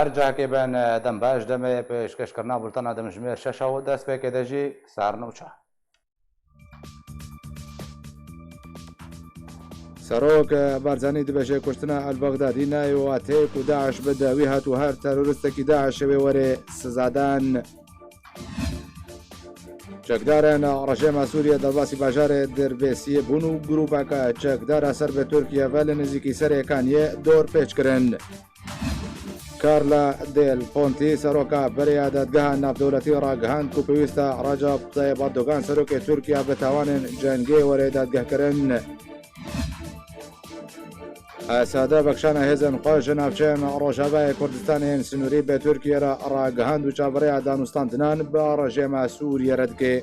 ارجع که بین دم باش دم پیشکش کرنا بولتنا دم جمیر شش و دست به که دجی سار نوچه سروک بارزانی دبجه کشتنا البغدادی نایواتیک و داعش بداوی هات و هر تروریستکی داعش وره سزادان چکدارن رژیم سوریه دلواسی باجار دربیسی بونو گروپاکا چکدار سر به ترکیه ول نزیکی سر کانیه دور پیچ کرن کارلا دیل پونتی سروکا برای دادگاه نافدولتی را گهاند کو پێویستە ڕەجەب طەیب ئەردۆغان سەرۆکی تورکیا بتوانن جەنگی وەرە دادگاهکردن ئاسادە بەخشانە هێزن خۆش ناوچەیان ڕۆژاوای کوردستانیان سنووری بە تورکیا را ڕاگەهاند و چاوەڕێی دانوستاندنان بە ڕژێمە سووریە ردکێ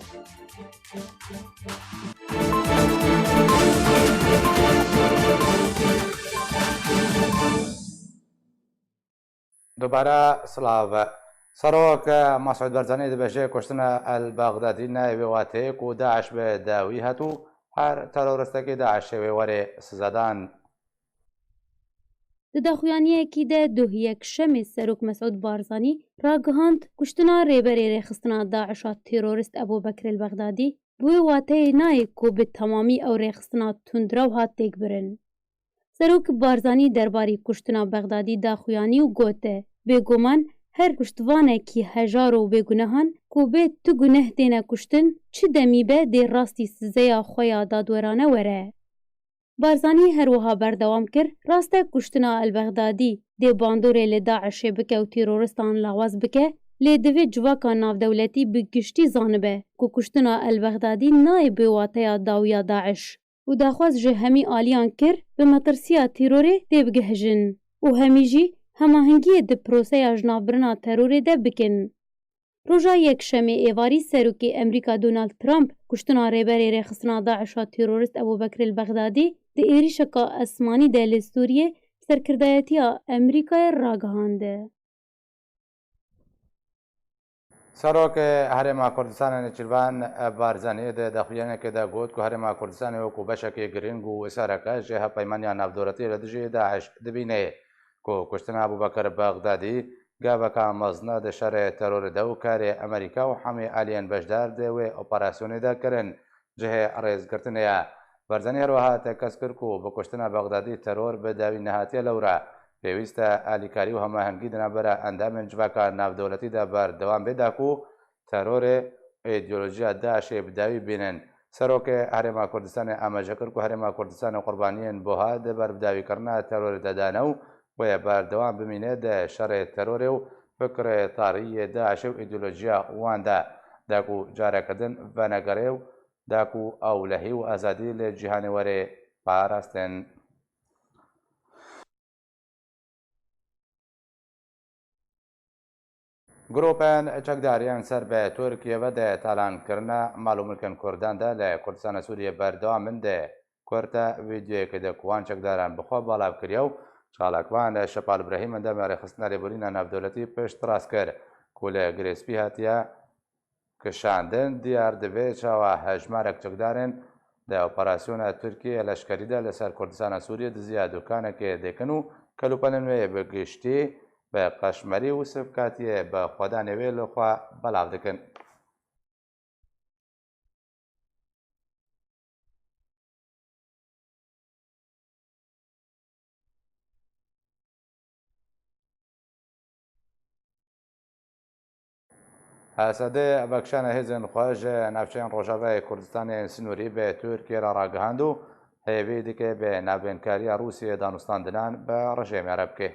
دوباره سلاو سروک مسعود برزانی دبجه کشتنا البغدادی نایوی واتیک و داعش به داوی هاتو هر ترورستکی داعش وره سزادان د داخویانیەکی de دوهیەک شەمێ سەرۆک مەسعود بارزانی ڕاگەهاند کوشتنا رێبەرێ ڕێخستنا داعشا تێرۆریست ئەبوبەکر البەغدادی بوێ واتەیە نایە کۆ bi temamî ew rêxistina tundra û hat têkbirin. Serok Barzanî derbarê kuştina Bexdadî daxuyanî û gote bêguman her kuştivanekî hejar û bêgunehan ku bê tu guneh têne kuştin çi demî be dê rastî sizeya xwe ya dadwerane were. Barzanî her wiha berdewam kir rastek kuştina Elbexdadî dê bandorê li Daişê bike û tîroristan lawaz bike lê divê civaka navdewletî bi giştî zanibe ku kuştina Elbexdadî nayê bê wateya dawiya Daeş û daxwaz ji hemî aliyan kir bi metirsiya tîrorê tê bigihîjin û hemî jî hemahengiyê di proseya jinavbirina terorê de bikin. Roja yekşemê êvarî serokê Emerîka Donald Trump kuştina rêberê rêxistina Daişa tîrorist Ebubekir el-Bexdadî di êrişeka esmanî de li Sûriyê serkirdayetiya Emerîkayê ragihande. سروک هەرێما کوردستان نێچیروان بارزانî de daxuyanekê de got ku herêma Kurdistanê wekû beşekê giring û wêsareke ji hevpeymaniya navdewletî re dijî Daeş dibîne ku kuştina Ebubekir Bexdadî gaveka mezne di şerê terorê de û karê Emerîka û hemî aliyên beşdar dê wê operasyonê de kirin cihê rêzgirtinê ye. Barzanî her wiha têkes kir ku bi kuştina Bexdadî teror bi dawî nehatiye lewre pêwîst e alîkarî û hemahengî di navbera endamên civaka navdewletî de berdewam bêda ku terorê îdeolojiya Daişê bi dawî bînin. Serokê Herêma Kurdistanê amaje kir ku Herêma Kurdistanê qurbaniyên buha di ber bidawîkirina terorê de dane û wê berdewam bimîne de şerê terorê û fikrê tarîyê Daişê û îdeolojiya wan de da ku carekirdin venegerê û da ku ewlehî û azadî li cîhanê werê parastin. گروپên çekdariyan ser bi Tirkiye ve de talankirina mal û milkên Kurdan de li Kurdistana Sûriyê berdewam bin de kurta vîdyoyekê de ku wan çekdaran bi xwe balav kiriye û çalakvan Şepal Ibrahîm endamê rêxistina rêborîna navdewletî pişt rast kir ku li girêspî hatiye kişandin diyar divê çawa hejmarek çekdarên di operasyona Tirkiyê leşkerî de li ser Kurdistana Sûriyê diziya dûkanekê dikin û kelûpelên wê bi giştî به قشمری و سبکاتی به خدا نویل خوا بلاو دکن. ئاسەدێ بەکشانە هێزن خۆش ناوچەیان ڕۆژاوای کوردستانی سنووری بە تورکیە ڕاگەهاند و هەیەوی دیکە بە ناوێنکاریە رووسیە دانوستاندنان بە ڕژێمێرە بکێ.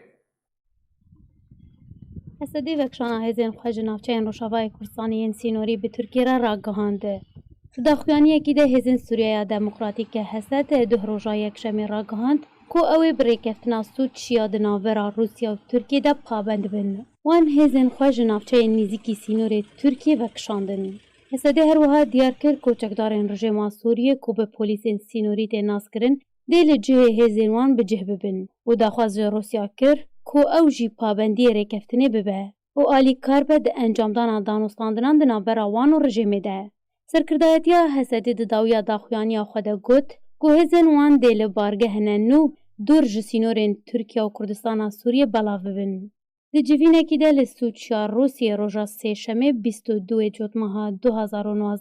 ئەسەدێ بەکشانە هێزن خۆش ناوچەیان ڕۆژاوای کوردستانی سنووری بە تورکیە ڕاگەهاند. داخوانیەکی ده هێزن سووریەیە دموکراتیکە هەسەت دوه ڕۆژا یەکشەمێ ڕاگەهاند کو ئەوێ بڕێکەفتنا سوود شیا di navbera Rûsya û Tirkiye de pabend bin. Wan hêzên xwe ji navçeyên nêzîkî sînorê Tirkiye vekişandin. Esedê her wiha diyar kir koçekdarên rejêma Sûriye ku bi polîsên sînorî tê naskirin dê li cihê hêzên wan bi cih bibin û daxwaz ji Rûsya kir ku ew jî pabendiyê rêkeftinê bibe û alîkar be di encamdana danûstandinan di navbera wan û rejêmê de. Serkirdayetiya Hesedê di dawiya daxuyaniya xwe de got ku hêzên wan dê li bargehine nû dûr ji sînorên Tirkiye û Kurdistana Sûriye belav bibin. Di civînekî de li Sûçya Rûsyê roja sêşemê 22 Cotmeha 2019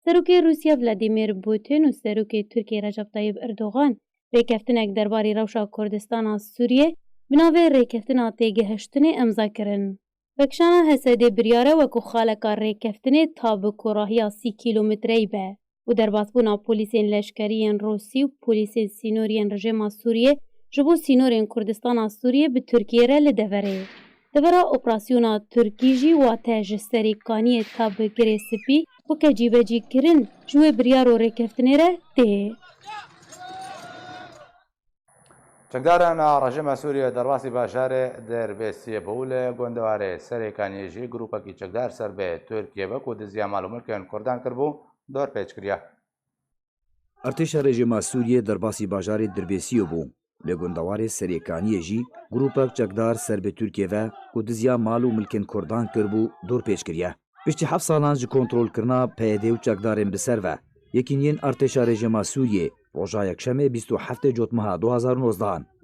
Serokê Rûsya Vladimir Putin û Serokê Tirkiye Recep Tayyip Erdogan rêkeftinek derbarê rewşa Kurdistana Sûriye bi navê rêkeftina têgihiştinê imza kirin. Vekişana Hesedê biryare wekû xaleka rêkeftinê ta bi korahiya 30 kîlometreyê be û derbasbûna polîsên leşkeriyên Rûsî û polîsên sînoriyên rejêma Sûriye ji bo sînorên Kurdistana Sûriye bi Tirkiye re li deverê. Devera operasyona Tirkî jî wate ji serîkaniyê ta bi girê spî weke cîbecî kirin ji wê biryar û rêkeftinê re tê. Çekdaran rejima Sûriye derbasî bajarê derbêsiyê bû li gondewarê serêkaniyê jî grûpekî çekdar ser bê Tirkiye ve ku diziya mal û milkên Kurdan kirbû dor pêç kiriye. Artêşa rejima Sûriye derbasî bajarê derbêsiyê bû li gondewarê serêkaniyê jî grûpek çekdar ser bê Tirkiye ve ku diziya mal û milkên Kurdan kirbû dor pêç kiriye. Piştî heft salan ji kontrolkirina PYD û çekdarên bi ser ve yekîniyên artêşa rejima Sûriye roja yekşemê 27 Cotmeha 2019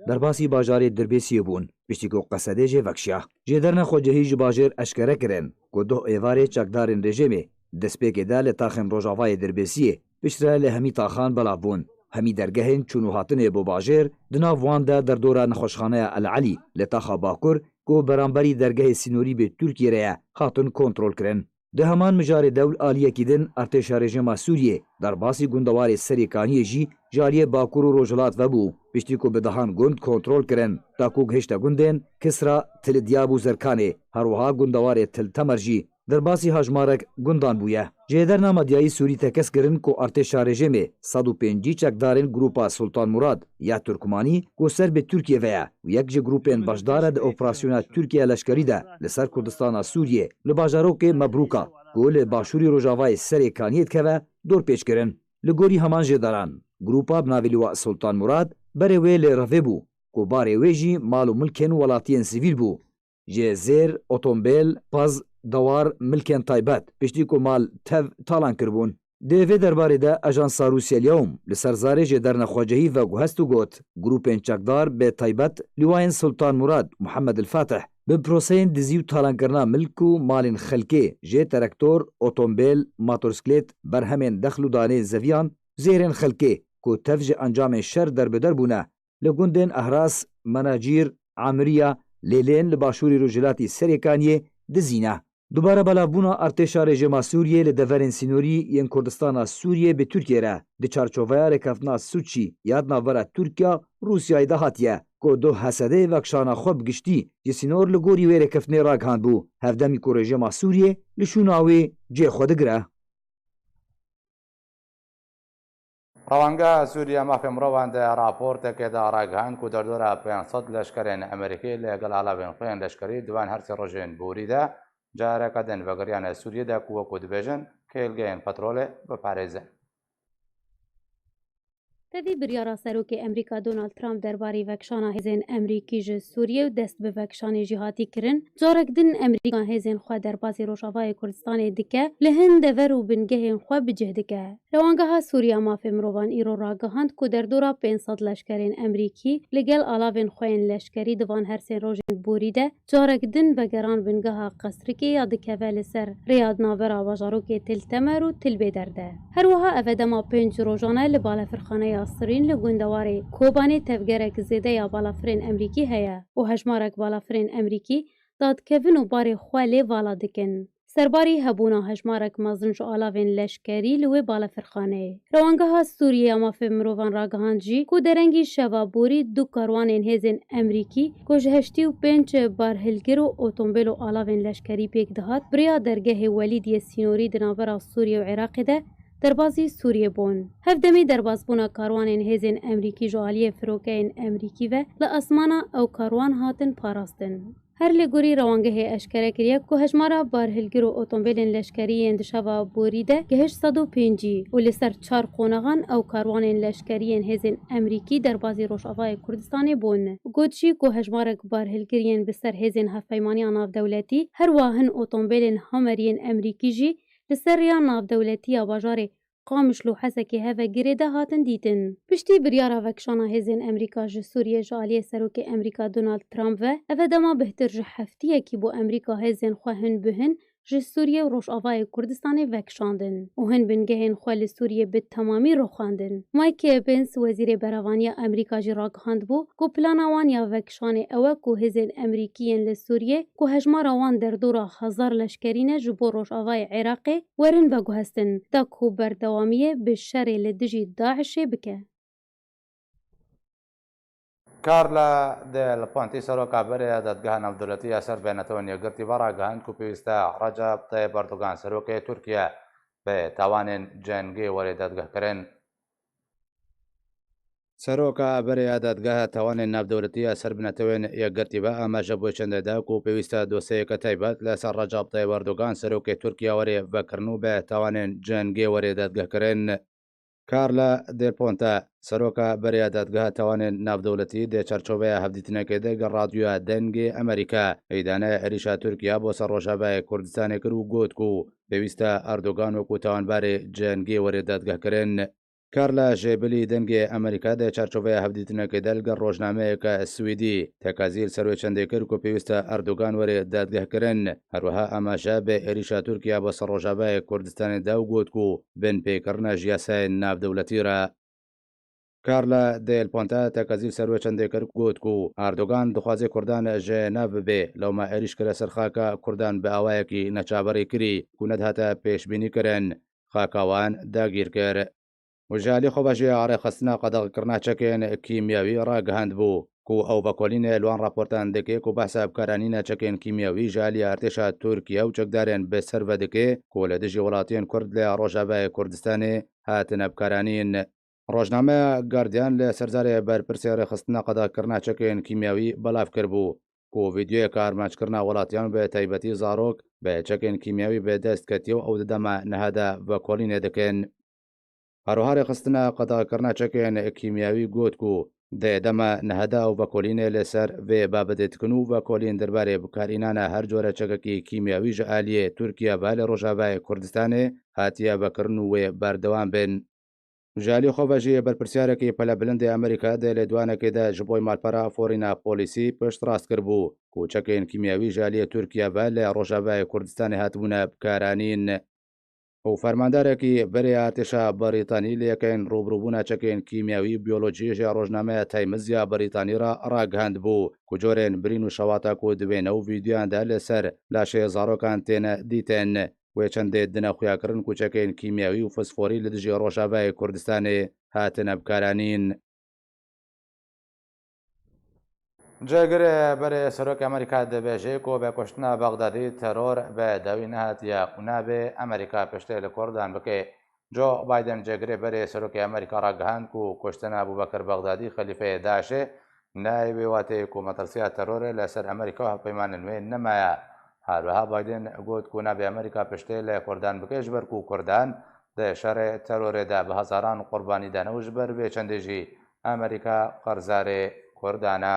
derbasî bajarê derbêsiyê bûn piştî ku Qesedê jê vekşiya. Jêderna xwecihî ji bajêr eşkere kirin ku duh êvarê çekdarên rejimê destpêkê de li taxên rojavayê derbêsiyê piştre li hemî taxan belav bûn. Hemî dergehên çûn û hatinê bû bajêr di nav wan de derdora nexweşxaneya El Elî li taxa Bakur ku beramberî dergehê sînorî bê Tirkiye re ye hatin kontrol kirin. Di heman mijarê dewl aliyekî din artêşa rejima Sûriye derbasî gundewarê serêkaniyê jî ji aliyê Bakur û Rojhilat vebû piştî ku bi dehan gund kontrol kirin ta ku gihîşte gundên Kisra, Tilidiyab û Zerkanê her wiha gundewarê Til Temer jî derbasî hejmarek gundan bûye. Jêderna medyayî Sûrî tekes kirin ku artêşa rejimê 105 çekdarên grûpa Sultan Murad ya Turkmanî ku ser bê Tirkiye ve ye û yek ji grûpên beşdar di operasyona Tirkiye leşkerî de li ser Kurdistana Sûriye li bajarokê Mebrûka ku li başûrî Rojavayê serêkaniyê dikeve dor pêç kirin. Li gorî heman jêderan grûpa bi navê Lîwa Sultan Murad berê wê li revê bû ku barê wê jî mal û milkên welatiyên sivîl bû. Ji zêr otomobîl, paz, dewar, milkên taybet piştî ku mal tev talan kirbûn. Di vê derbarê de Ajansa Rûsya Lyawm li ser zarê jêderna xwecihî ve guhest û got grûpên çekdar bê taybet lîwayên Sultan Murad û Muhammed el Fatih bi proseyên dizî û talankirina milk û malên xelkê jê terektor, otomobîl, motorsiklet, berhemên dexl û danê zeviyan, zêrên xelkê ku tev ji encamên şer derbider bûne li gundên Ehras, Menacîr, Amiriya, Lêlên li başûrî Rojhilatê serêkaniyê dizîne. Dubare belavbûna artêşa rejima Sûriye li deverên sînorî yên Kurdistana Sûriye bi Tirkiye re di çarçoveya rêkeftina Sûçî ya navbera Tirkiya Rûsyayê de hatiye ku duh Hesedê vekşana xwe bi giştî ji sînor li gorî wê rêkeftinê ragihandbû hevdemî ku rejima Sûriye li şûna wê cê xwe digire. Rawanga Sûriye mafê mirovan de raportekê de ragihan ku derdora 500 leşkerên Amerîkî lêgel alavên xwe yên leşkerî diwan her sê rojên borî de careka din vegeriyana Sûriye de ku wekû dibêjin kêlgeyên petrolê biparêzin. Tevî biryara Serokê Emerîka Donald Trump derbarê vekşana hêzên Emerîkî ji Sûriye û dest bi vekşanê jî hatî kirin. Carek din Emerîka hêzên xwe derbasî Rojavayê Kurdistanê dike, li hin dever û bingehên xwe bi cih dike. Rewangeha Sûriya mafê mirovan îro ragihand ku derdora 500 leşkerên Emerîkî li gel alavên xwe yên leşkerî divan her sê rojên borî de carek din vegeran bingeha Qesrikê ya dikeve li ser rêya navbera bajarokê Til Temer û Tilbêder de. Her wiha ev dema 5 rojane li balafirxaneya Sirîn li gundewarê Kobanê tevgerek zêde ya balafirên Emerîkî heye û hejmarek balafirên Emerîkî dadkevin û barê xwe lê vala dikin. سرباری هبونا هجمارک مزن جو آلاوین لشکری لوی بالا فرخانه روانگاه سوریه مافی مروان راگهاند جی کو درنگی شوا بوری دو کاروانین هزین امریکی کو جهشتی و پنج بارهلگر و اوتومبیل و آلاوین لشکری پیک دهات بریا درگه ولیدی سینوری دنابرا سوریه و عراق ده دربازی سوریه بون هفدمی درباز بونا کاروانین هزین امریکی جوالیه فروکین امریکی و لاسمانا او کاروان هاتن پاراستن هر لگوری روانگه اشکره کریه که هجمارا بارهلگر و اوتومبیلین لشکری اندشاوا بوریده که 805 و لسر 4 قونغان او کاروانین لشکری هزین امریکی در بازی روشافای کردستان بون گوتشی که هجمارا بارهلگرین بسر هزین هفپیمانی ناف دولتی هر واهن اوتومبیلین همرین امریکی جی لسر یا ناف دولتی باجار قامش لو حسکی هفه گریده هاتن دیتن. پشتی بریارا وکشانا هزین امریکا جه سوریه جالیه سروک امریکا دونالد ترامپ و اوه دما بهتر جه هفتیه کی بو امریکا هزین خواهن بهن جه سوریه و روش آوای کردستان وکشاندن. و هن بنگهن خواه سوریه به تمامی رو خواندن. مایک پنس وزیر براوانی امریکا جه راگهاند بو کو پلانوان یا وکشان اوه کو هزین امریکیین لسوریه کو هجمارا وان در دورا 1000 لشکرینه جبو روش آوای عراقی ورن و گوهستن دا کو بردوامیه به شر لدجی داعش بکه. كارلا ديل بونتي سروكا بريا دادگاه نافدولتي اثر بينتون يقرتي براغان كوبيستا رجب طيب اردوغان سروكي تركيا بتوان جنگي وري دادگاه كرين سروکا بریا دادگاه توان نافدولتی اثر بنتوین یگرتی با اما جبو چنده دا کو پیوستا دوسیه که تایبات لسر رجب طیب اردوغان سروک ترکیه وری وکرنو به توان جنگی وری دادگاه کرن کارلا دل پونتا سروکا بریا دادگاه توان نافدولتی ده چرچوبه هفدیتنکه ده گر رادیو دنگی امریکا ایدانه عریشا ترکیه با سر روشابه کردستان کرو گوت کو پیوستا اردوغان و کو توان بار جنگی وری دادگاه کرن کارلا جبلی دنگ امریکا ده چارچوبه هفدیتنکه دلگر روزنامه که سویدی تکازیل سروی چنده کرد که پیوسته اردوغان وری دادگاه کرن هروها اما جابه ایریشا ترکیه با سر روشابه کردستان داو گود کو بن پیکرنا جیاسه ناف دولتی را کارلا دل پونتا تکازیل سروی چنده کرد گود کو اردوغان دخوازی کردان جناف به لو ما ایریش کرد سرخاکا کردان به آوائه کی نچابری کری کند هاتا پیش بینی کرن خاکاوان داگیر کرد وجالي خوباجي عري خصنا قدغ كرنا چكين كيمياوي راگهاند بو كو او بكولين الوان راپورتان دكي كو بحساب كارانينا چكين كيمياوي جالي ارتشا تركيا و چكدارين بسر ودكي كو لدجي ولاتين كرد ل روجابه كردستاني هاتن بكارانين روزنامه گارديان ل سرزاري برپرسي خصنا قدغ كرنا چكين كيمياوي بلاف کربو کو ویدیو کارماچ کرنا ولاتیان به تایبەتی زارۆک بە چەکێن کیمیاوی بەدەست کەتیەوە ئەو دەما نەهادا بە کۆلینێ دەکەن هەروهارێ خستنە قەداکردنا چەکێن کیمیاوی گوت کو دەما نەهەدا و بە کۆلینێ لەسەر vê بابەتێتکن و بە کۆلین دەربارەی بکارینانە هەر جۆرە چەکێکی کیمیاوی ژە ئالیێ تورکیا با لە ڕۆژاوای کوردستانê هاتیە بەکردن و wê بەردەوام بن ژالی خۆبەژی بەرپرسیارێکی پەلە بلندی ئەمریکا دێ لە دوانەکەیدا ji بۆی مالپەرا فۆرینا پۆلیسی پشت ڕاست کردبوو و چەکێن کیمیاوی ژالیە تورکیا با لە ڕۆژاوای کوردستانی هاتبوونە بکارانین و فەرماندارێکی بەرێ ئارتێشا بەریتانی لە یەکەین ڕوبڕووبوونا چەکێن کیمیاوی بیۆلۆجیژە ڕۆژنامەیە تایمزیا بەریتانیرا ڕاگەاند بوو کو جۆرێن برین و شەواتە کو دبێنە و ڤیدیۆیاندا لەسەر لاشێ زارۆکان تێنە دیتێن وێ چەندێ دنە خویاکردن کوچەکەین کیمیاوی و فسفۆری لە دژی ڕۆژاوای کوردستانê هاتنە بکارانین جێگرێ بەرێ سەرۆکی ئەمریکا دەبێژێ کۆ بە کوشتنا بەغدادی تەرۆر بە داوی نەهاتیە و نابێ ئەمریکا پشتێ لە کوردان بکێ جۆ بایدن جێگرێ بەرێ سەرۆکی ئەمریکا ڕاگەهاند و کوشتنە بووبەکر بەغدادی خەلیفەیە داعشێ نایبێ واتەیە و مەترسیە تەرۆرە لەسەر ئەمریکا و هەڵپەیمانە نوێ نەمایە هەروەها بایدن گوت و نابێ ئەمریکا پشتێ لە کوردان بکەش بەر و کوردان دە شەڕێ تەرۆرێدا بە هەزاران قوربانی دانەوش بەر بێ چەندێژی ئەمریکا قەرزارێ کوردانە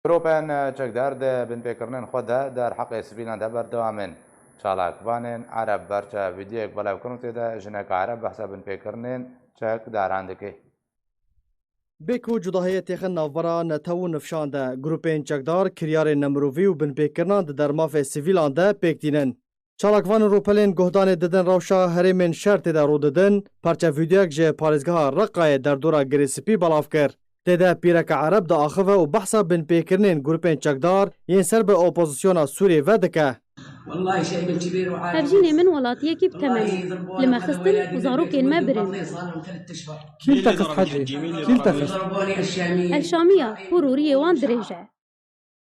گروپên çekdar de binpêkirinin xwe de der heqê sivîlan de berdewamên çalakvanên Ereb berçe vîdyoyek belevkirin têde jineka Ereb behsa binpêkirinên çekdaran dike. Bêk û cudahiyê têxin navbera netew û nifşan de grupên çekdar kiryarên nemirovî û binpêkirinan di dermafê sivîlan de pêk dînin. چالاکوان روپلین گهدان ددن روشا هریمن شرط دا رو ددن پارچه ویدیوک جه پارێزگەها رقای دەردۆرا گرێسپی بەڵاو کرد. تێدا پیرەکە عەرەب دائاخڤە و بەحسا بنپێکردنên گروپên çekdar yên ser bi opozisyona Sûriyê ve dike. Hevjînê min welatiyekî bi temenê. Li me xistin û zarokên me birin. Kî te xist hecî? Kî te xist? Elşamiya ku rûriyê wan dirêj e.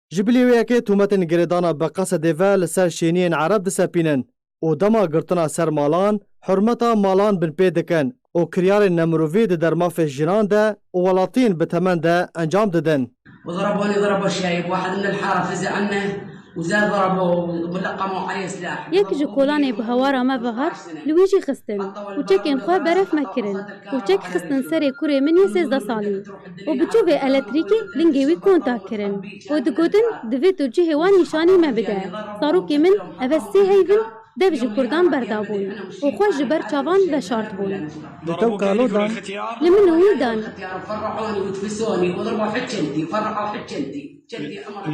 Ji bilêweyekê tûmetên girêdana bi qesedê ve li ser şêniyên Ereb disepînin û dema girtina ser malan, hurmeta malan binpê dikin û kiryarên nemirovî di dermafê jinan de û welatiyên bi temen de encam didin. وضربوني ضربوا الشايب واحد من الحاره فزع عنه وزاد ضربوه ولقموا عليه سلاح. Yek ji kolanê bi hewara me vehat li wî jî xistin û çekên xwe beref me kirin û çek xistin serê kurê min yê 13 salî û bi çûvê elektrîkê lingê wî kontak kirin û digotin divê tu cihê wan nîşanî me bide. Zarokê min ev e sê heyvin dev ji Kurdan berdabûn û xwe ji ber çavan veşart bûn. Di tev kalo dan? Li min wî dan. فرعوني وتفسوني وضربوا حجنتي فرعوا حجنتي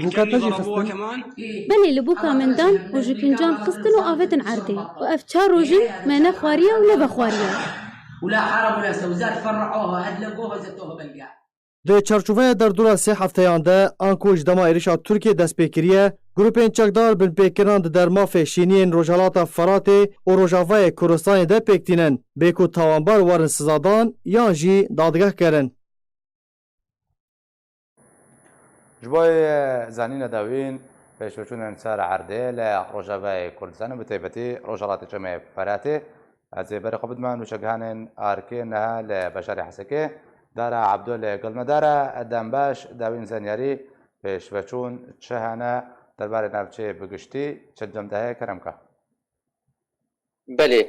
Bûka te jî xistin? Belê li bûka min dan û ji pincan xistin û avetin erdê û ev 4 rojî me ne xwariye û ne vexwariye. ولا حاربوا نفسه وزاد فرعوها هدلقوها زتوها بالقاع. Di çarçoveya derdora sê hefteyan de an ku ji dema êrişa Tirkiye dest pê kiriye, grupên çekdar binpêkiran di dermafê şîniyên Rojhilatê Feratê û Rojavayê Kurdistanê de pêktînin, bê ku tawanbar warin sizadan yan jî dadgeh kerin. Ji bo zanîna dawîn pêşveçûnên ser erdê li Rojavayê Kurdistanê bi taybetî Rojhilatê Çemê Feratê ez ê berê xwe bidime nûçegihanên arkê neha li Beşarê Hesekê dara Ebdûlê Gulmedara dembaş dawîn zenyarî pêşveçûn çi hene derbarê navçeyê bi giştî çi cem de heye keremka. Belê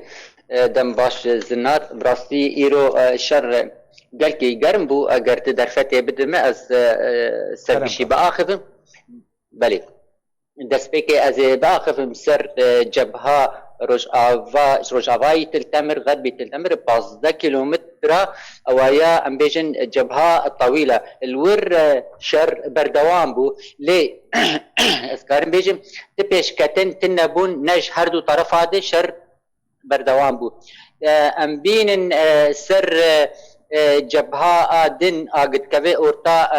dem baş zinar rastî îro şer gelkî germ bû eger tu derfetê bidime ez sergişî biaxivim. Belê destpêkê ez ê biaxivim ser cebha Rojavayê Tiltemir Xerbî Tiltemir 15 kilometra ewaya em bêjin cebha tewîl e. Li wir şer berdewam bû lê ez karim bêjim ti pêşketin tin nebûn ne ji her du tarafa de şer berdewam bû. Em bînin ser cebha din agirtkevê orta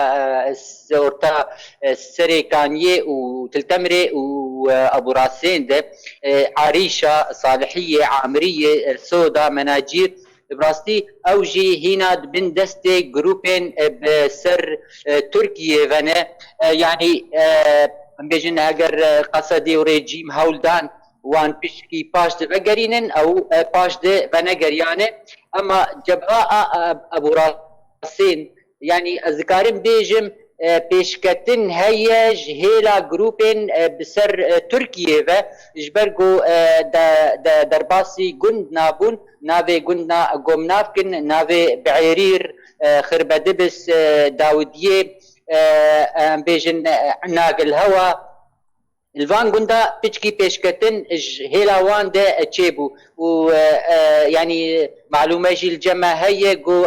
serê Kaniyê û Tiltemirê û Aburasên de Arîşa, Salihiyê, Amiriyê, Soda, Menacîr rastî ew jî hîna dibin destê grupên bi ser Tirkiyê ve ne yanî em bêjin eger qesedê û rejîm hewldan wan piştî paş divegerînin ew paş de venegeriyane ama cebha Aburasên yanî ez dikarim bêjim pêşketin heye ji hêla grupên bi ser Tirkiyê ve ji ber ku derbasî gund nabûn navê gund gomnav kin navê Biêrîr, Xirbedibis, Dawidiyê em bêjin Nagilhewa li van gunda piçkî pêşketin ji hêla wan de çêbû û yanî malûme jî li cem heye ku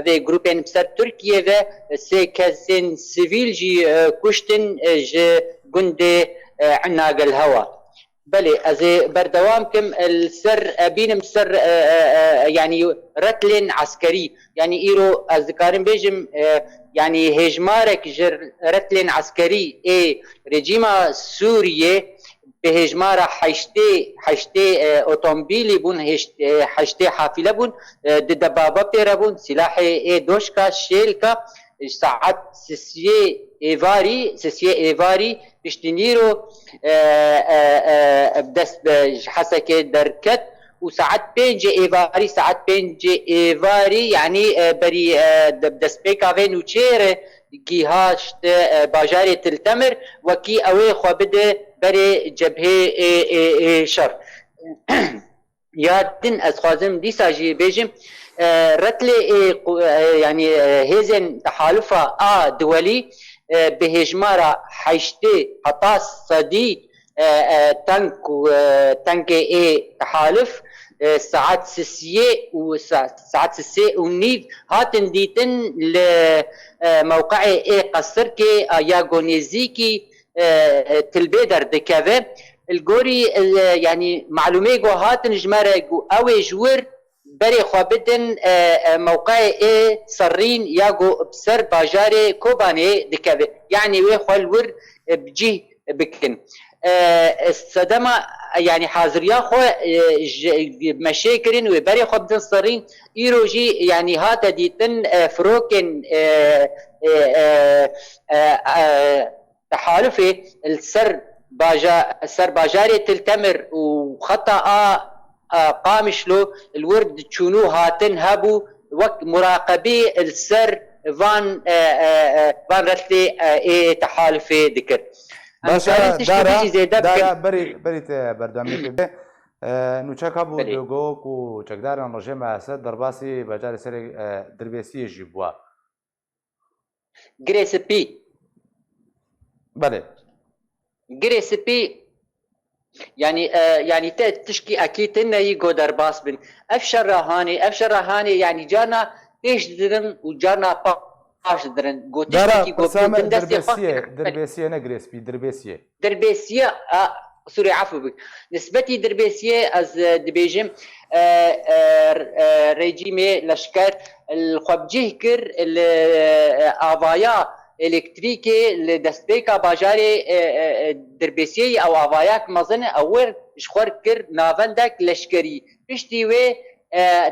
ev grupên bi ser Tirkiyê ve sê kesên sivîl jî kuştin ji gundê Nagilhewa. Belê ez ê berdewam kim li ser bînim ser yanî retlên askerî yanî îro ez dikarim bêjim yani hejmarek ji retlên askerî ê rejîma Sûriyê bi hejmara heştê otomobîlê bûn heştê hafîle bûn di debaba pêre bûn silahê ê doşka şêlka saet sisiyê êvarî piştînîro dest ji Hesekê derket û saet 5 êvarî saet 5 êvarî yanî berî destpêka vê nûçêrê gîha bajarê Tiltemir wekî ew ê xwe bide berê cebhê şer. Ya din ez xwazim dîsa jî bêjim retlê yanî hêzên tehalûfa a diwelî bi hêjmara heştê heta sedî tankê ê tehalûf saet sisê û nîv hatin dîtin li mewqeê ê qesirkê ya gonêzîkî tilbê derdikeve الجوري يعني معلومه جو هاتن جمره جو اوي جور بري خوابدن موقعي صرين ياغو بسر باجاري كوباني دكبه يعني وي خلور بجي بكن الصدمه يعني حاضريا خو مشاكرين وبري خوابدن صرين ايروجي يعني هات ديتن فروكن تحالفي السر باجاري تلتمر وخطأ قامشلو الورد تشونو هاتن هابو وقت مراقبي السر فان رتلي تحالفي ذكر باشا دارا بريت بردامي به نوچک هبو دوگو کو چکداران رژیم اسد درباسی بجار سری دربیسی جیبوا جريسبي بله جريسبي يعني تشكي اكيد انه يجو درباس بن افشر رهاني يعني جانا ايش درن وجانا باش درن قوتي جو دربيسيه نجريسبي دربيسيه سوري عفوا بك نسبتي دربيسيه از دبيجم ريجيمي لشكر الخبجيه كر الافايا الكتريكي لدستيكا باجاري دربيسيه او افاياك مزن اول شخور كر نافندك لشكري بشتي وي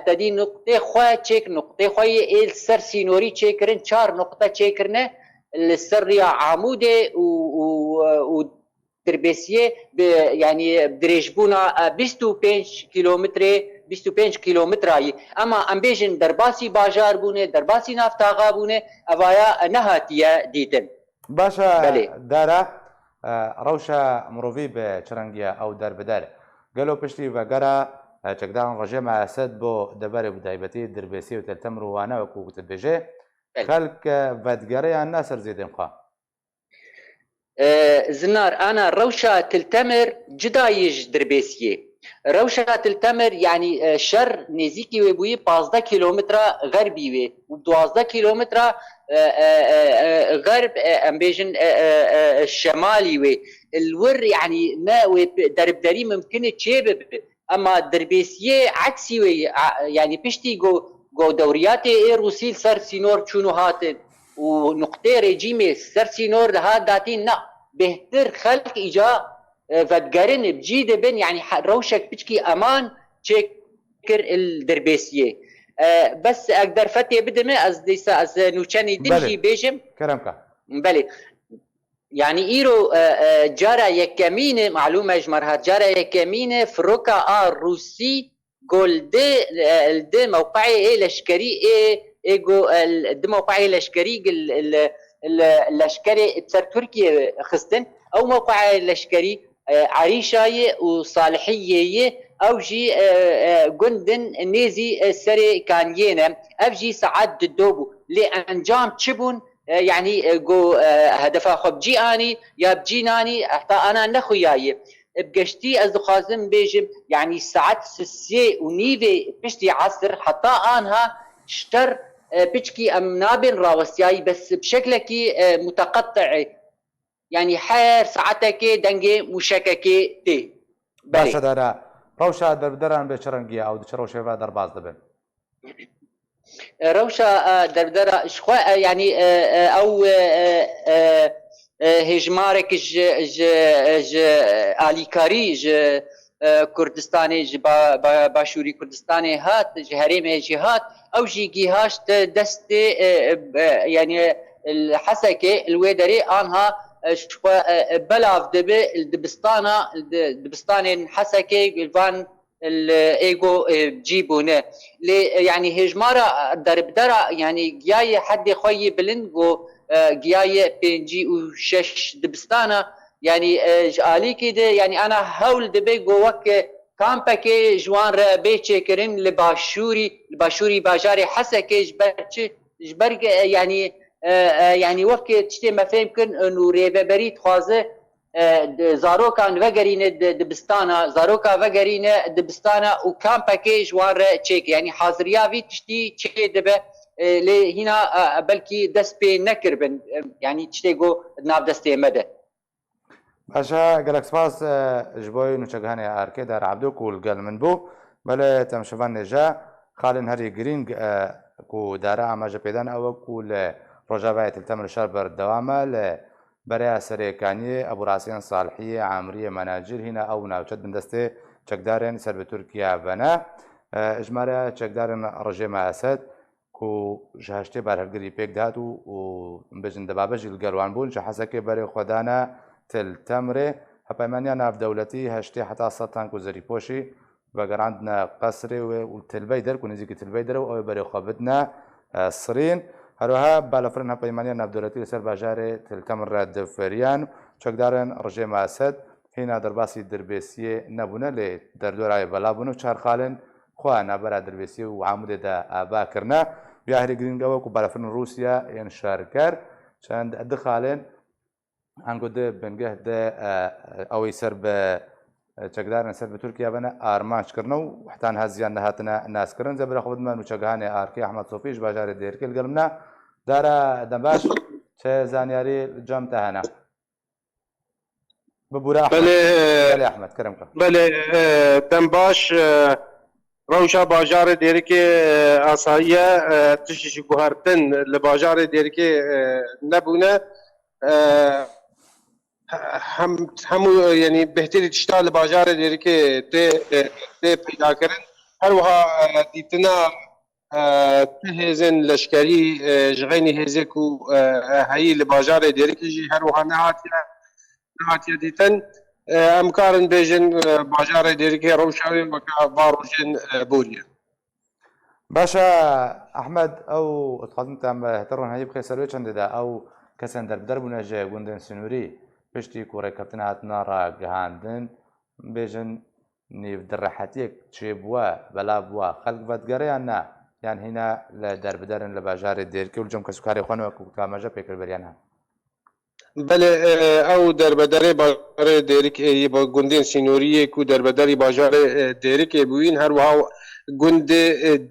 تدي نقطه خوا تشيك نقطه خوي السر سينوري تشيكرن 4 نقطه تشيكرنه السريا عموده و دربيسيه يعني بدريجبونا 25 كيلومتر اما ام بيجن درباسي باجار بونه درباسي نافتاغا بونه افايا نهاتيه ديتن باشا دارا روشا مروفي بچرنگيا او دربدار قالوا بشتي وقرا چکدان رژیم اسد بو دبر بدايبتي دربيسي وتلتمر وانا وكو تدبجي خلق ودگري الناس زيدن قا زنار انا روشة تلتمر جدايج دربيسيه روشة تلتمر يعني شر نزيكي ويبوي 15 كيلومتر غربي وي و 12 كيلومتر غرب امبيجن الشمالي وي الور يعني ما دربدري ممكن تشيب اما دربيسيه عكسي وي يعني بشتي جو دورياتي روسيل سر سينور شنو هاتن ونقطه ريجيمي سر سينور هاد داتين نا بهتر خلق اجا ودگرن بجيد بن يعني روشك بتشكي امان تشكر الدربيسيه بس اقدر فتي بدمه از ديسا از نوچني دنجي بيجم كرمكا بله يعني ايرو جارا يكمين معلومه جمرها جارا يكمين فروكا روسي جولدي الدي موقعي لشكري ايجو الدي موقعي لشكري اللشكري بسر تركيا خستن او موقع اللشكري عريشاي وصالحيه او جي جندن نيزي سري كانينا افجي سعد الدوبو لانجام تشبون يعني جو هدفها خب جي اني يا بجيناني حتى انا نخوياي بقشتي از خازم بيجم يعني ساعات سسي ونيفي بشتي عصر حتى انها شتر بشكي ام نابن راوسياي بس بشكلكي متقطعي يعني حير ساعتك دنجي مشككي تي باشا دارا روشا دربدران بچرنگيا او دچروشه و درباز دبن روشا دربدرا شخوا يعني او هجمارك ج اليكاري ج كردستاني ج باشوري كردستاني هات جهريم جهات او جي جهاش دست يعني الحسكه الويدري انها شخوا بلاف دبي الدبستاني حسكه الفان الايجو جيبونه يعني هجمارة دربدرا يعني جاي حد خوي بلنجو جاي بينجي وشش دبستانا يعني جالي كده يعني انا هول دبي جوك كامبكي جوان بيتشي كرين لباشوري باجاري حسكي جبرج يعني وقت تشتي ما فهمكن انه ريبريت خوازه زاروكان وگرين دبستانا زاروكا وگرين دبستانا وكامبكي جوان تشيك يعني حاضريا في تشتي تشي دبه لي هنا بلكي دست بي نكربن يعني تشتي جو ناف دستي مده باشا گەلک سپاس ji bo nûçegihanê arkê der عبدو ku gel min bû belê temşivan nêje xalên herî girîng ku dara amaje pêdan ew ku li Rojavayê Tiltemirê şer berdewam e li bereya serêkaniyê Eburasiyan Salihiyê Amiriyê Menacîr hîna ew navçet bin destê çekdarên ser bi Tirkiye vene ji mareya çekdarên rejêma Esed ku ji heştê berhevgirî pêk dihat û bêjin dibabe jî li gel wan bûn ji hesekê berê xwe dane Tiltemirê hepêmaniya navdewletî heştê heta 100 tank û zerîpoşî vegerandine qesrê wê û tilbey der ku nêzîkî tilbey der û ew berê xwe bidine Sirîn herwiha balafirên hepêmaniya navdewletî li ser bajarê Tiltemirê re difêriyan çekdarên rejêma Esed hîna derbasî dirbêsiyê nebûne lê derdorayê belabûn û çar xalên xwe navbera dirbêsiyê û Amûdê de ava kirine ya herî girîng ew ku balafirên Rûsya yên şerker çend di xalên هەنگۆ دێ بنگەه دێ ئەوەی سەر بە چەکدارن سەر بە تورکیا بنە ئارمانچکردنە و حتان هەزیان نەهاتنە ناسکردن زە بەرە خودمان و چەکهانێ ئارکی ئەحمەد سۆفیش باژارێ دێرکل گەلمنا دارە دەمباش چه زانیاری جەم تە هەنا ببوورە ئەحمەد کرم کە بەێ دەمباش ڕەوشە باژارە دێرکێ ئاساییە تشتیشی گوهارتن لە باژارێ دێرکێ نەبوونە همو یعنی بهتری تشتا li bajarê dêrikê tê peydakirin her wiha dîtina ti hêzên leşkerî ji xeynî hêzê ku heyî li bajarê dêrikê jî her wiha nehatiye dîtin em karin bêjin bajarê dêrikê rewşa wê weka barojên boriye. باشە ئەحمەد ئەو دخوازم تام هەتەڕۆن هەیە بخێ سەروێ چەندێدا ئەو کەسان دەربدەر بوونە ژێ گوندên سنووری پشتی کوڕێککەوتنە هاتنە ڕاگەهاندن بێژن نێودڕەحەتێک چێ بووە بەلا بووە خەڵک بەدگەڕیان نا یان هینا لە دەربدەرن لە باژارێ دێرکە و جەم کەسوکاری خۆنەوە کامەژە پێکردبەریان هەن بله ئەو دەربەدەرێ باژارێ دێرکێ بە گوندên سینۆریەک و دەربەدەری باژارێ دێرکێ بووین هەروەها گوندێ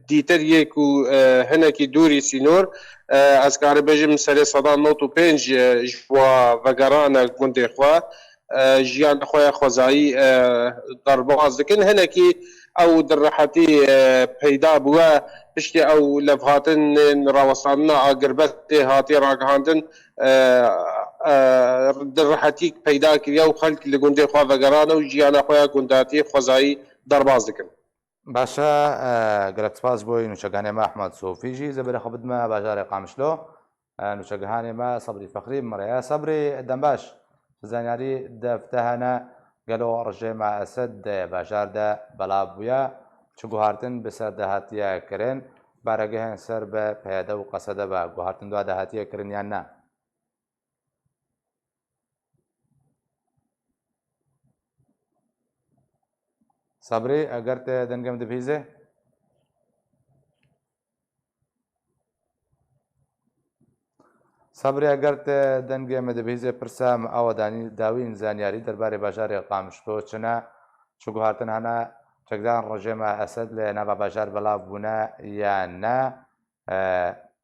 دیتەریەک و هەنێکی دووری سینۆر ez karê bêjim serê seda 95 ji wa vegerana gundê xwe jiyana xwe ya xwezayî derbas dikin hinekî ew dirrehetî peyda bûye piştî ew levhatinên rawestandina agirbetê hatiye ragihandin dirrehetî peyda kiriye û xelk li gundê xwe vegerane û jiyana xwe ya gundatî xwezayî derbas dikin. باشە گەلک سپاس بۆی نوچەکانێمە ئەحمەد سۆفیژی زەبەرە خە بدمە باژارێ قامشلۆ نوچەگەهانێمە سەبری فەخری مڕەیە سەبری دەمباش زانیاری دەفتە هەنە گەلۆ ڕژێمە ئەسەد باژاردا بەڵا بووە چ گوهارتن بەسەر داهاتیە کرێن بارەگەهێن سەر بە پێدە و قەسەدە بە گوهارتن دوا داهاتیە کردن یان نا صبری ئەگەر تێ دەنگەم دەبیزێ صبری ئەگەر تێ دەنگێمە دەبیزێ پرسام ئەوە داوین زانیاری دەربارەی باژارێ قامشتۆ چنە چ گوهارتن هەنا چەکدان ڕۆژێمە ئەسەد لە ناوا باژار بەڵاو بوونە یان نا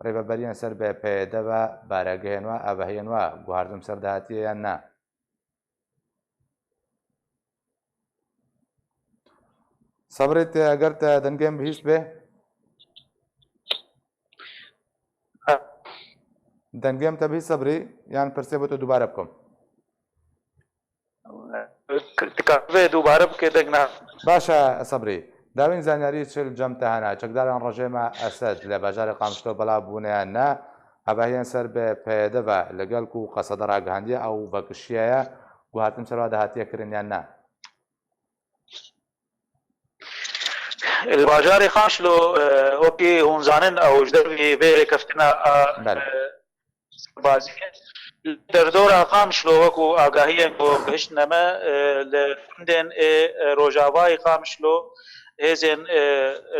ڕێبەبەریان سەر بێ پێدەوە بارەگەهێنوە ئەبەهێنوە گوهارتم سەر داهاتیە یان نا صبرت اگر ته دنګم هیڅ به دنګم ته به صبري یان پرسه به تو دوباره بکم تکاوه دوباره بکې دغنا باشه صبري داوین زانیاری چل جم ته نه چکداران رژیم اسد له بازار قامشتو بلا بونه نه ابهیان سر به پیده و لګل کو قصد راګهاندی او بکشیه ګوهاتم سره د هاتیه کړن یا نه الباجار خاشلو اوكي هون زانن او جدوي بيري كفتنا بازي دردورا خامشلو وكو آگاهی کو بهشنما لندن روجاوای خامشلو هزن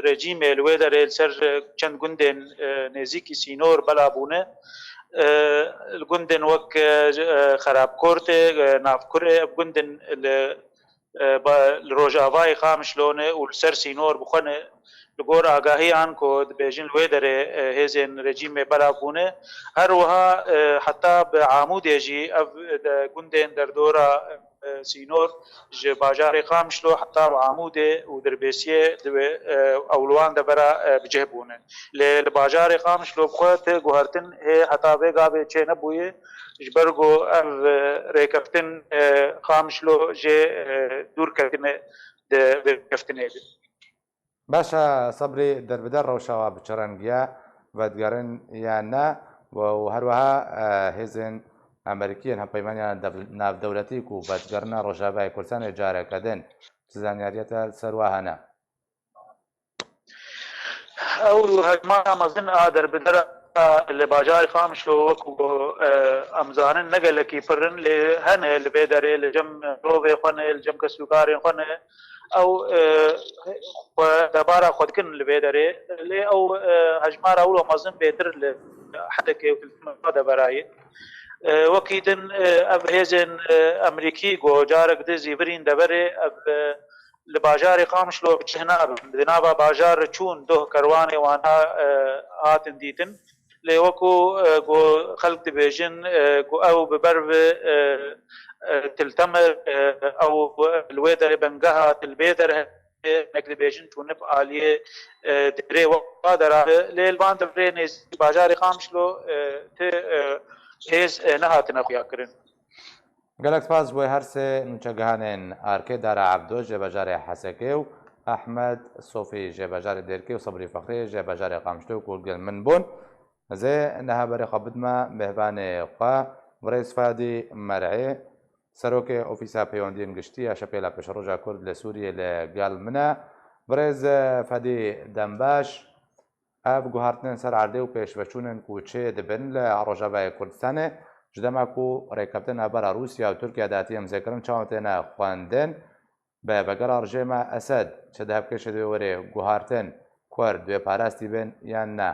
رژیم الویدر سر چند گندن نزیکی سینور بلابونه الگندن وك خراب كورته نافكره گندن الروجاوای خامشلونه والسر سینور بخونه لگور آگاهی آن کو بیجن الویدر هزن رژیم بلابونه هر وها حتی بعمود جی اف گندن در دورا سینۆر ji bajarê Qamişlo heta Amûdê û Dirbêsiyê ewliwan de bera bicih bûne. Lê li bajarê Qamişlo xwe tê guhertin hê heta vê gavê çê nebûye ji ber ku ev rêkeftin Qamişlo jê dûr ketine di vêkeftinê de. باشە سەبری دەربدە ڕەوشەوە بچڕەنگیە بەدگەڕن یان نا و هەروەها هێزن ئەمریکیان هەپەیمانیان ناودەولەتی و بەدگەڕنە ڕۆژاوای کوردستانی جارەکەدن زانیاریەتە سەروا هەنا ئەو هەژمانە مەزن دەربدەرە لە باجاری Qamişlo وەکو ئەمزانن نەگەلێکی پڕن لێ هەنێ لە بێ دەرێ لە جەم مرۆڤێ خوێنێ لە جەم کەسوکارێن خوێنێ ئەو دەبارە خۆدکردن لە بێ دەرێ لێ ئەو هەژمارە ئەوڵۆ مەزن بێتر لە حدەکێ دەبەرایە وەکی دن ئەv هێزن ئەمریکی گۆجارێک دزی برین دەبەرێ li bajarê Qamişlo biçih nabin di nava bajar çûn doh kerwanê wan hatin dîtin lê wekû ku xelk dibêjin ku ew bi ber bi tiltemir ew li wê derê bengeha tilbê derê nek dibêjin çûnib aliyê derê wa derabe lê li van devrê nêzî bajarê Qamişlo tê hêz nehatine xuyakirin. gelek spas بۆی هەرسێ نوچەگەهانێن ئارکێ دارا عەبدۆ ژێبەجارێ حەسەکێ و ئەحمەد سۆفی ژێبەجارێ دێرکێ و سەبری فەخرێ ژێبەجارێ Qamişlo و کورگل من بوون زێ نەهابەرێ خەبتمە مێهبانێ خوا بڕێز فادی مەرعێ سەرۆکێ ئۆفیسا پەیوەندیên گشتی ئەشەپێلا پێشەڕۆژا کورد لە سووریە لەگەڵ منە بڕێز فەدی دەمباش ئەv guhartinên ser erdê û pêşveçûnên ku çê dibin li Rojavayê Kurdistanê ji dema ku rêkeftina bera Rûsya û Tirkiye datiye mzêkirin çawa têne xwendin bi vegera rejêma Esed çi di hevkêşê dê werê guhartin Kurd dê parastî bin yan ne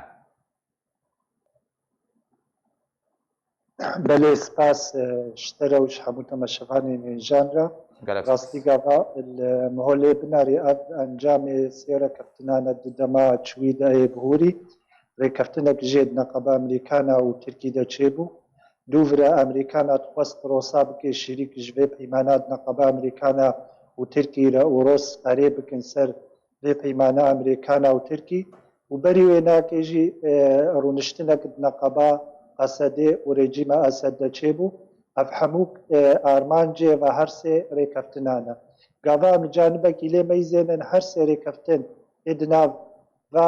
بله سپاس شتره وش همو تماشاوانین جانرا راستی گاوا المهوله بناری انجام سیاره کفتنانه دما چویده بهوری ریکفتنه جید نقابه امریکانا و ترکی ده چیبو دوورا امریکانا تخواست روسا بکه شریک جوه پیمانات نقابه امریکانا و ترکی را و روس قریب بکن سر به پیمانه امریکانا و ترکی و بریوه ناکه جی رونشتنه کد نقابه اسده و رژیم اسد چیبو افهموک آرمانجه و هر سه ریکفتنانه گاوا مجانبه کلی میزنن هر سه ریکفتن ادناو و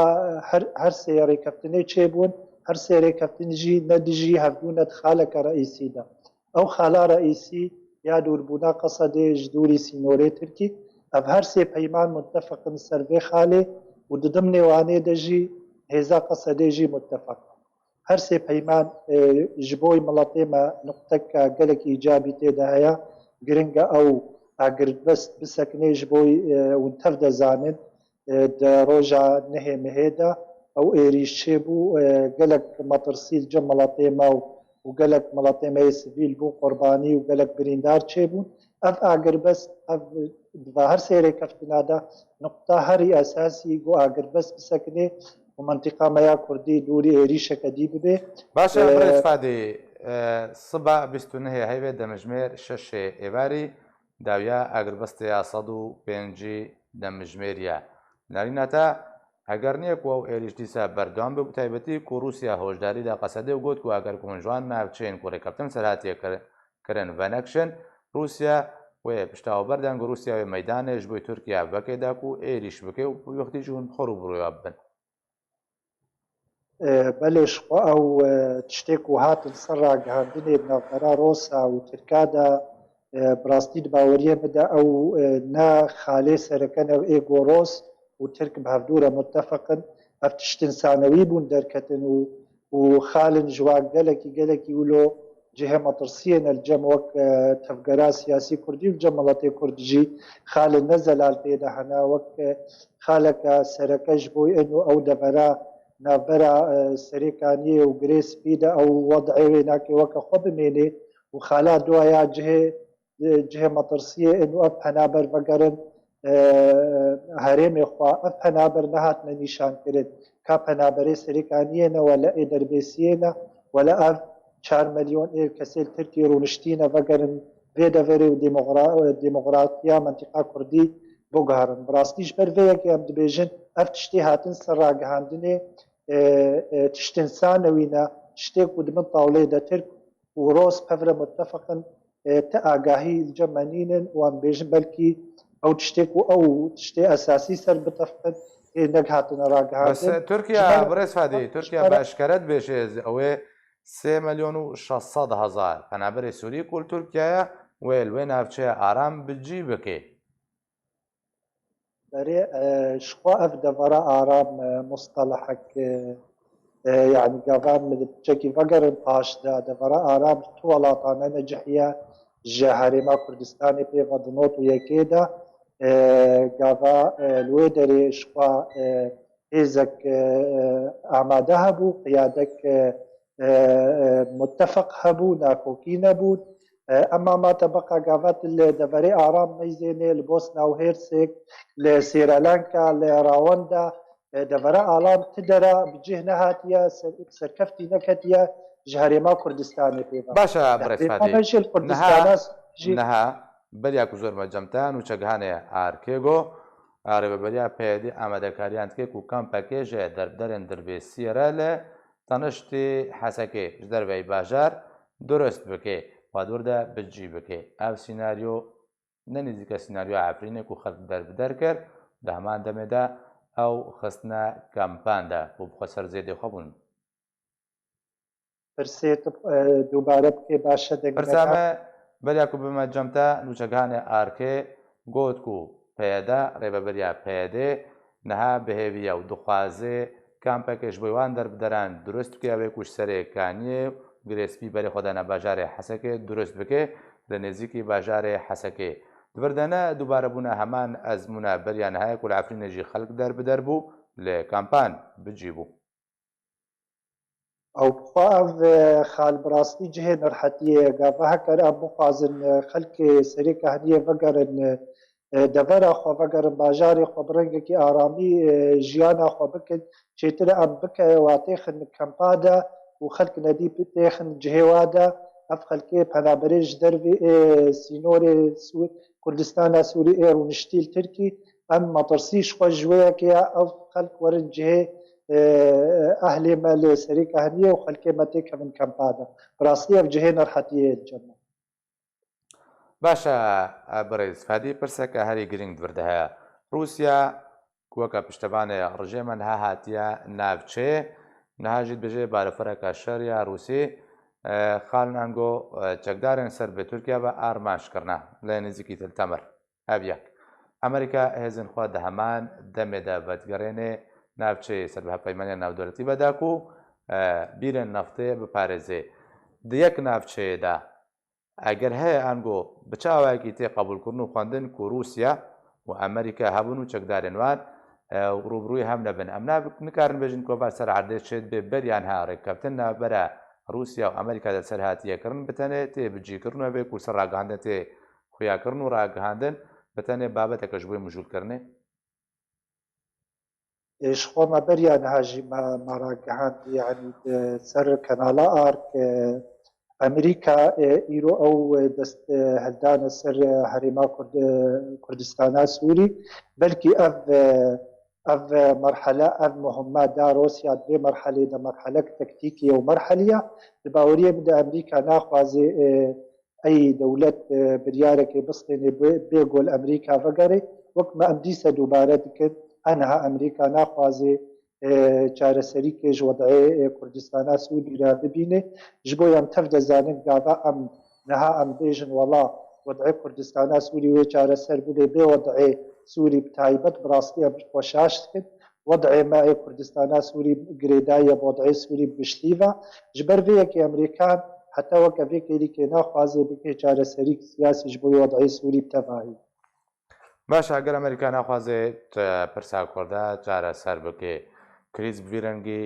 هر سه ریکفتنه چیبون هر سه ریکفتن جی ندجی هفدونت خالق رئیسی ده او خالا رئیسی یا دوربونا قصده جدوری سینوری ترکی اف هر سه پیمان متفق سروی خاله و ددم نوانه دجی هزا قصده جی متفق هر سه پیمان جبوی ملاتي ما نقطك قالك ايجابي تدايا جرينجا او اگر بس بسكني جبوي ونتفدا زامن دا روجا نهي مهيدا او ايريشيبو قالك مطرسيل جم ملاتي ما وقالك ملاتي ما سيفيل بو قرباني وقالك بريندار تشيبو اف اگر بس هر سه ركفتنا دا نقطه هري اساسي جو اگر بس بسكني ومنطقة مايا كردي دوري عريشة كديب به باشا بريز فادي صبا بستونه هيفي دمجمير شش إيباري داويا أقر بستيا صدو بينجي دمجميريا ناريناتا اگر نیک و ایریش دیسا بردوام به تایبەتی کو رووسیا هۆشداری دا قەسەدێ و گوت و ئەگەر کومنجوان ناوچەین کوڕێکەکەم سەرهاتیە کردن ڤەنەکشن رووسیا وێ پشتاوەبەردان رووسیاوی مەدانێش بۆی تورکیا بەکێدا و ئێریش بکە و وەختی جوون خۆڕ و بڕۆیا بن بەلێش ئەو تشتێک و هاتن سەر ڕاگەهاندنێ بناوبەرا ڕۆسا و ترکادا بڕاستی باوەریە بدا ئەو نا خالێ سەرەکەنەوە ئێگۆڕۆس و ترک بە هەفتوورە متتەفقن ئەف تشتن سانەوی بوون دەرکەتن و خالن ژوا گەلێکی ولۆ جهه مطرسية الجم وك تفقرا سياسي كردي والجم ملاتي كردجي خال نزل بيدا هنا وك خالك سركش بوي انه او دبرا نابرا سريكانية وغريس بيدا او وضعي هناك وك خب ميني وخالا دوايا جهه مطرسية انه اب هنابر فقرن هرم اخوا اب هنابر نهات نشان كرد كاب هنابري سريكانية ولا دربيسية ولا اب 4 مليون کسی ترکی رونشتینه وگرن vê deverê û demokratiya mentıqa Kurdî biguherin. Bi rastî ji ber vê yekê em dibêjin ev tiştê hatin ser ragihandinê tiştên sanewî ne tiştê ku di min tawleyê de Tirk û Ros pevre muttefeqin te agahî li cem menînin û em bêjin belkî ew tiştê ku ew tiştê esasî ser bitefqin neg hatine ragihandin. تورکیا بڕێز فادی تورکیا باشکارت بێژێز ئەوێ 3 ملیۆن و 600 هزار پەنابەری سووری کول تورکایە وێ وێ ناوچەیە ئارام بجی بکێ برێ شخوا ev devera aram mustelehek yani gavan çekî vegerin paş de devera aram tu welatane necihiye ji Herêma Kurdistanê pê vedinot û yekê de gava li wê derê şixwa hêzek amade hebû qiyadek muttefeq hebû nakokî nebûn Ema mate beqa gavet li deverê aram meyzênê li Bosna û Hêrsek li Sêrelanka li Rawanda devera alam ti dere bi cih nehatiye serkeftî neketiye ji Herêma Kurdistanê pê باشە بڕێز نەها بەریا و زۆر مەجەمتان و چەکهانەیە ئارکێگۆ ڕێبەبەریا پێدی ئامادەکاریان تکێک و کەمپەکێژێ دەربدەرێن دەربێسیەرە لە تەنشتی حەسەکێ ji دەربەی باژار درست بکێ دووردا بجی بکێ ئەو سیناریۆ نەنیزیکە سیناریۆ ئافرینێک و خەڵک دەربدەر کرد لە هەمان دەمێدا ئەو خستنە کەمپاندا بۆ بخۆ سەر زێدێ خۆبوون پرسێت دووبارە بکێ باشە پرسامە بەریاک و بمە جەمتە نوچەکانێ ئارکێ گۆت و پێدا ڕێبەبەریا پێدێ نەها بەهێویە و دخوازێ کامپەکەش بۆیوان دەربدەران دروست بکەوێ کوش سەرێکانیە گرێسپی بەری خۆدانە باژارێ حەسەکێ دروست بکێ لە نێزیکی باژارێ حەسەکێ دووردەنە دووبارە بوونە هەمان ئەزمونە بەریان هەیە و لە ئافرینێژی خەڵک دەربدەر بوو لێ کامپان بجی بوو ئەو بخوا ئەو خالبڕاستی جهێ نرحەتیە گاڤە هەکەر ئەم بخوازن خەلکێ سەرێکە هەنیە بەگەرن دەڤەرە خۆ بەگەرن باژاری خۆ بڕنگێکی ئارامی ژیانە خۆ بکرد چێترە ئەم بکە واتێخن کەمپادا و خەلک نەدی تێخن جهێوادا ئەف خەلکێ پەنابەرێژ دەروێ سینۆرێ کوردستانە سووری ئێر و نشتیل ترکی ئەم مەترسیش خۆ ژوەیەکەیە ئەو خەلک وەرن جهێ ئەهلێمە لێ سەرێکە هەنیە و خەلکێمە تێکە من کەمپادا بڕاستی ئەف جهێ نەرحەتیە جەمە باشە بڕێز فادی پرسەکە هەری گرنگ دووردە هەیە رووسیا وەکە پشتەبانەیە ڕژێمە نها هاتیە ناوچێ نهاژیت بژێ بارەفەرەکە شەریا رووسی خاڵنانگۆ چەکدارن سەر بە تورکیا بە ئارماشکردنا لە نزیکی تەمەر هەبیەک ئەمریکا هێزن خوا دە هەمان دەمێدا بەدگەڕێنێ ناوچەی سەر بە پەیمانیان ناودۆڵەتی بەداک و بیرن نەفتەیە بپارێزێ دیەک ناوچەیەدا ئەگەر هەیە ئەنگۆ بچاوایەکی تێ قبولکردن و خواندن و رووسیا و ئەمریکا هەبوون و چەکدارێنوان ڕوبڕووی هەم نەبن ئەم نکارن بێژن کۆبار سەر عردێشێت بێ بەریان هاڕێککەوتن نابەرە رووسیا و ئەمریکا دەسەر هاتیەکردن بتەنێت تێ بجیکردنەوە بێ کورسە ڕاگەاندن تێ خویاکردن و ڕاگەاندن بتەنێ بابەتەکەش بۆی مژولکردنێ شخۆمە بەریان هاژی ماڕاگەهاند یعنی سەر کەناڵە ئارک ئەمریکا ئیرۆ ئەو دەست هەلدانە سەر هەرێما کوردستانە سووری بەلکی ئەف مرحلە ئەف مهمە دا رووسیا دوێ مرحلێ دە مرحلەك تەکتیکیە و مەرحەلیە لەباوەریە بدە ئەمریکا ناخوازێ ئەی دەولەت بریارێکی بستێنێ بێگۆل ئەمریکا vegere وەکمە ئەم دیسە دووبارە دکرد ئەنها ئەمریکا ناخوازێ چارەسەریکێژ وەدعێ کوردستانە سوودیرا ببینێ ji بۆ ئەم تەف دەزانن گاوا ئەم نەها ئەم بێژن وەڵا وەدعێ کوردستانە سووری وێ چارەسەر بودێ بێ وەدعێ سووری تایبەت بڕاستی ئەم خۆشاش کرد وەدعێ مایە کوردستانە سووری گرێدایە وەدعێ سووری بشتیڤە ji ber vê yekê ئەمریکان heta weke vê kêrîkê naxwaze bike çareserî siyasî ji bo wedعê Sûrî tevahî باش ئەگەر ئەمریکا ناخوازێت پرسا کووردا چارەسەر بکێ کریز بڤێرەنگی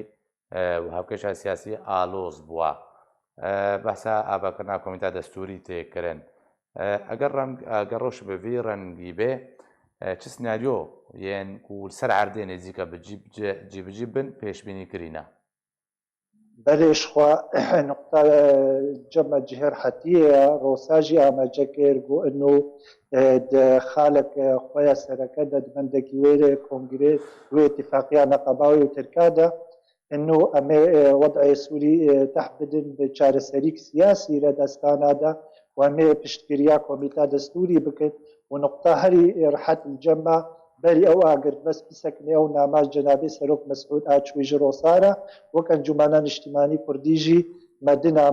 هەوکێشە سیاسی ئالۆز بووە بەسا ئاباکردنا کۆمیتا دەستوری تێکردن ئەگەر ڕۆژ بەڤی ڕەنگی بێ چ سناریۆ یەن و سەر عردێ نێزیکە جیبجی بن پێشبینی کرینە بلش خوا نقطة جمع جهر حتية روساجي أما جاكيرجو إنه خالك خويا سركادة دمندكي ويري كونغري واتفاقية نقباوي وتركادة إنه أما وضع سوري تحبدن بشار سريك سياسي ردستان هذا وأما بشتكريا كوميتا دستوري بكت ونقطة هري رحت الجمع بری او اگر بس بسکنه او ناماز جنابی سروک مسعود آچوی جروسارا وکن جمانان اجتماعی کردیجی مدنا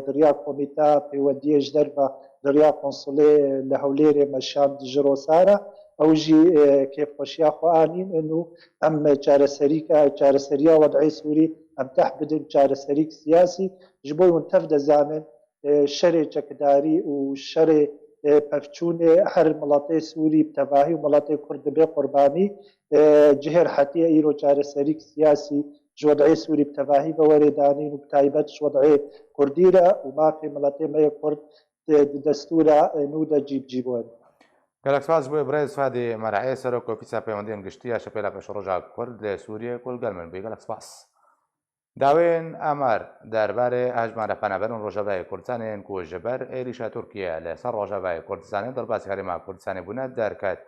دریا کومیتا پیودی اجدر و دریا کنسوله لحولیر مشام جروسارا او جی کیف خوشیا خوانین انه ام چارسریا وضعی سوری ام تحبدن چارسریک سیاسی جبوی منتفد زامن شر چکداری و شر پفچون هر ملت سوری بتباهی و ملت کرد به قربانی جهر حتی ایرو چار سریک سیاسی جوضع سوری بتباهی بوردانی و بتایبت جوضع کردی را و ما في ملت ما کرد دستور نود جیبون. گەلک سپاس بۆی برای سوادی مەرعەیە سەرۆک کۆپیسا پەیوەندیان گشتیە شەپێلا پێش ڕۆژا کورد لە سووریە کۆلگەلمن بێ گەلک سپاس. داوێن ئامار دەربارەی هەژمارە پەنابەرن ڕۆژەڤای کوردستانیان کو ژەبەر عێریشە تورکیە لەسەر ڕۆژەڤای کوردستانی دڵباسی هەرێما کوردستانی بوونە دەرکەت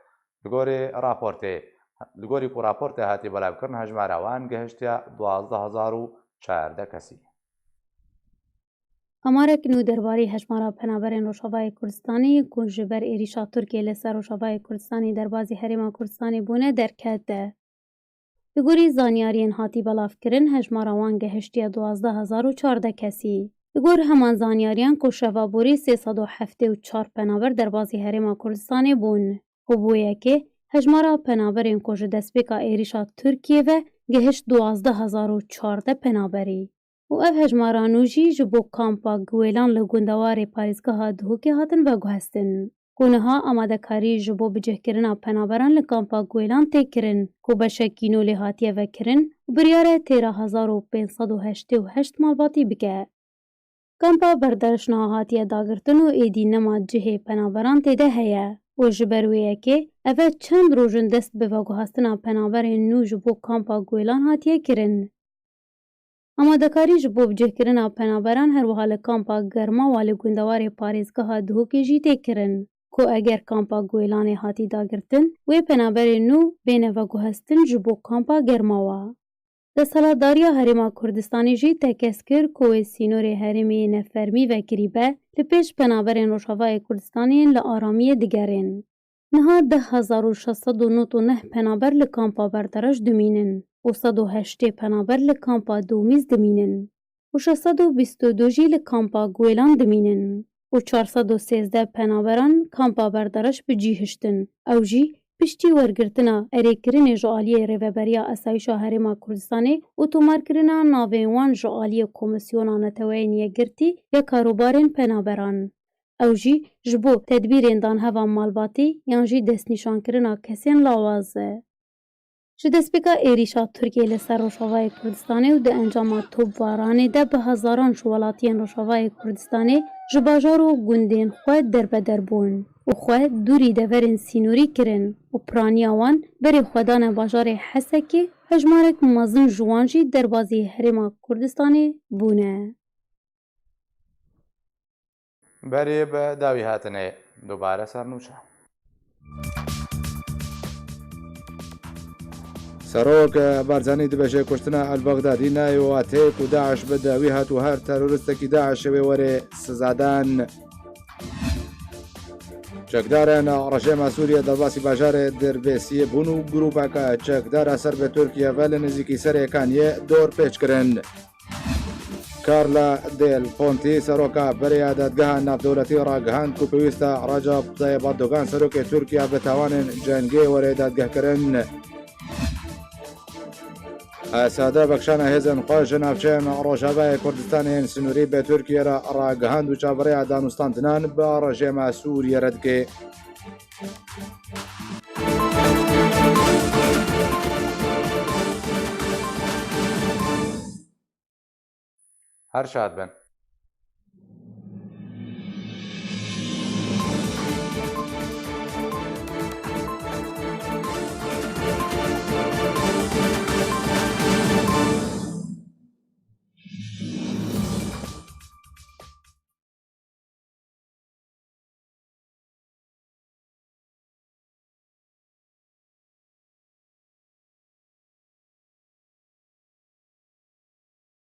لەگۆری کو راپۆرتە هاتی بەڵاوکردن هەژمارەوان گەهشتە 12,014 کەسی. ئەمارێک نو دەربارەی هەژمارە پەنابەرên ڕۆژاڤای کوردستانی کو ژەبەر عێریشا تورکیە لەسەر ڕۆژاڤای کوردستانی دەربازی هەرێما کوردستانی بوونە دەرکەتە. لەگۆری زانیاریان هاتی بەڵاوکردن هەژمارەوان گەهشتە 12,014 کەسی. لەگۆر هەمان زانیاریان کو شەڤابووری 374 پەنابەر دەربازی هەرێما کوردستانی بوون. هەبوویەکێ هەژمارە پەنابەرên کو ji destpêka êrîşa Tirkiyê ve gihişt 12,014 پەنابەرî. û ev hejmaran nû jî ji bo kampa Guwelan li gundewarê parêzgeha Duhokê hatin veguhestin. Ku niha amadekarî ji bo bicihkirina penaberan li kampa Guwelan tê kirin ku beşekî nû lê hatiye vekirin û biryare 13,588 malbatî bike. Kampa berdarişna hatiye dagirtin û êdî nema cihê penaberan têde heye û ji ber wê yekê ev e çend rojin dest bi veguhestina penaberên nû ji bo kampa Guwelan hatiye kirin. Amadekarî ji bo bicihkirina penaberan her wiha li kampa Germawa li gundewarê parêzgeha Duhokê jî tê kirin ku eger kampa Guwelanê hatî dagirtin wê penaberên nû bêne veguhestin ji bo kampa Germawa. Desthilatdariya Herêma Kurdistanê jî tekez kir ku wê sînorê herêmê nefermî vekirî be li pêş penaberên Rojavayê Kurdistanê li aramiyê digerin. Niha 10,699 penaber li kampa Berdereş dimînin û 108 penaber li kampa Domîz dimînin û 622 jî li kampa Guwelan dimînin û 413 penaberan kampa Berdereş bi cîhiştin. Ew jî piştî wergirtina erêkirinê ji aliyê Rêveberiya Asayişa Herêma Kurdistanê û tomarkirina navên wan ji aliyê Komîsyona Neteweyên Yekgirtî ya Karobarên Penaberan. Ew jî ji bo tedbîrên danheva malbatî yan jî destnîşankirina kesên lawaz e. Ji destpêka êrîşa Tirkiyê li ser Rojavayê Kurdistanê û di encama topbaranê de bi hezaran ji welatiyên Rojavayê Kurdistanê ji bajar û gundên xwe derbeder bûn û xwe dûrî deverên sînorî kirin û piraniya wan berê xwedana bajarê Hesekê hejmarek mezin ji wan jî derbazî Herêma Kurdistanê bûne. berê bi dawî hatinê dubare sernûşe. سەرۆک بارزانانی دبەژێ کوشتنە ئەلبەغدادی نایواتێ و داعش بە داوی هات و هەر تەرۆریستێکی داعشەوێ وەرێ سزادان. چەکداران ڕژێما سووریە دەڵباسی باژارێ دەربێسیە بوون و گروپەکە چەکدارە سەر بە تورکیەڤە لە نزیکی سەرەکانیە دۆر پێچکردن. کارلا دێل پۆنتی سەرۆکە بەریا دادگەها ناودەوڵەتی ڕاگەهاند و پێویستە ڕەجەب تایب ئەردۆغان سەرۆکی تورکیا بە تاوانên جەنگê وەرێ دادگەهکردن. ئاسادە بەخشانە هێزن خۆش ناوچەیان ڕۆژاڤای کوردستانیان سنووری بە تورکیەرە ڕاگەهاند و چاوەڕێیا دانوستاندنان بە ڕژێما سووریە ردکێ. هەر شاد بن.